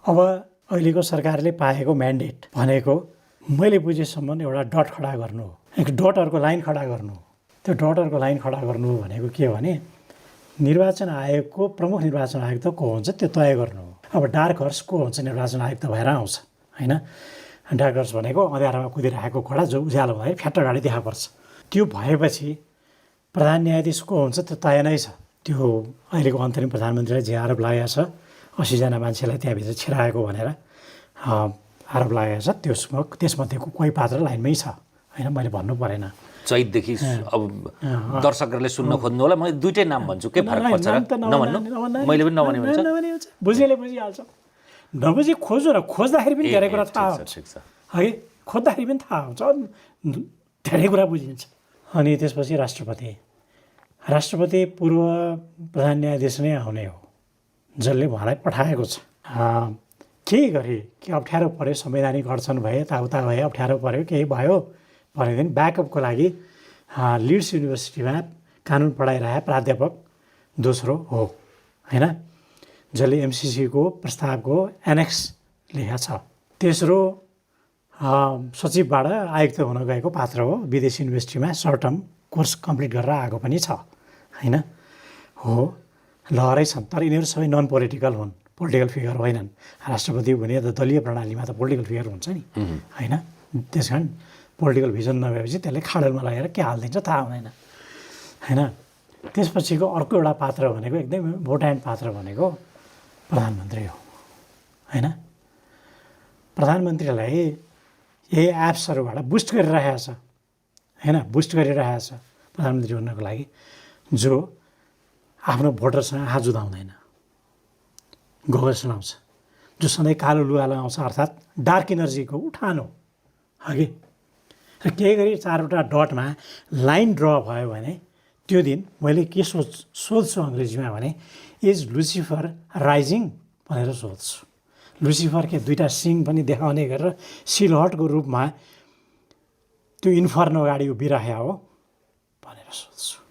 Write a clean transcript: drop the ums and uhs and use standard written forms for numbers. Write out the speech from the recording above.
अब अहिलेको सरकारले पाएको म्यान्डेट भनेको मैले बुझेसम्म एउटा डट खडा गर्नु हो, एक डटहरूको लाइन खडा गर्नु हो। त्यो डटहरूको लाइन खडा गर्नु भनेको के हो भने निर्वाचन आयोगको प्रमुख निर्वाचन आयोग त को हुन्छ त्यो तय गर्नु हो। अब डार्क हर्स को हुन्छ निर्वाचन आयोग त भएर आउँछ होइन। डार्क हर्स भनेको अँध्यारोमा कुदिरहेको घोडा जो उज्यालो हुँदाखेरि फ्याट्ट अगाडि देखा पर्छ। त्यो भएपछि प्रधान न्यायाधीश को हुन्छ त्यो तय नै छ। त्यो अहिलेको अन्तरिम प्रधानमन्त्रीलाई जे आरोप लागेको छ 80जना मान्छेलाई त्यहाँभित्र छिराएको भनेर आरोप लागेको छ, त्यसमध्येको कोही पात्र लाइनमै छ होइन। मैले भन्नु परेन चैतदेखि। अब दर्शकहरूले सुन्न खोज्नु होला, मैले दुईटै नाम भन्छु, के फरक पर्छ र? नभन्नु, मैले पनि नभने हुन्छ। बुझेले बुझिहाल्छ, नबुझी खोज्नु र खोज्दाखेरि पनि धेरै कुरा थाहा हुन्छ है, खोज्दाखेरि पनि थाहा हुन्छ, धेरै कुरा बुझिन्छ। अनि त्यसपछि राष्ट्रपति पूर्व प्रधान न्यायाधीश नै आउने हो, जसले उहाँलाई पठाएको छ। केही गरे कि अप्ठ्यारो पऱ्यो, संवैधानिक अडचन भए, यताउता भए, अप्ठ्यारो पऱ्यो, केही भयो भनेदेखि ब्याकअपको लागि लिड्स युनिभर्सिटीमा कानुन पढाइरहेको प्राध्यापक दोस्रो हो होइन, जसले एमसिसीको प्रस्तावको एनेक्स लेखा छ। तेस्रो सचिवबाट आयुक्त हुन गएको पात्र हो, विदेशी युनिभर्सिटीमा सर्ट टर्म कोर्स कम्प्लिट गरेर आएको पनि छ होइन। हो लहरै छन्, तर यिनीहरू सबै नन पोलिटिकल हुन्, पोलिटिकल फिगर होइनन्। राष्ट्रपति हुने त दलीय प्रणालीमा त पोलिटिकल फिगर हुन्छ नि होइन। त्यस कारण पोलिटिकल भिजन नभएपछि त्यसले खाडलमा लगेर के हालिदिन्छ थाहा हुँदैन होइन। त्यसपछिको अर्को एउटा पात्र भनेको एकदम इम्पोर्टेन्ट पात्र भनेको प्रधानमन्त्री हो होइन। प्रधानमन्त्रीलाई यही एप्सहरूबाट बुस्ट गरिरहेको छ होइन, बुस्ट गरिरहेको छ प्रधानमन्त्री हुनको लागि, जो आफ्नो भोटरसँग हात जुधाउँदैन, गोबर सुनाउँछ, जो सधैँ कालो लुगा लगाउँछ, अर्थात् डार्क इनर्जीको उठान हो अघि। र केही गरी 4वटा डटमा लाइन ड्र भयो भने त्यो दिन मैले के सोध्छु अङ्ग्रेजीमा भने इज लुसिफर राइजिङ भनेर सोध्छु। लुसिफर के दुईवटा सिङ पनि देखाउने गरेर सिलहटको रूपमा त्यो इन्फर्नो अगाडि उभिरहेको हो भनेर सोध्छु।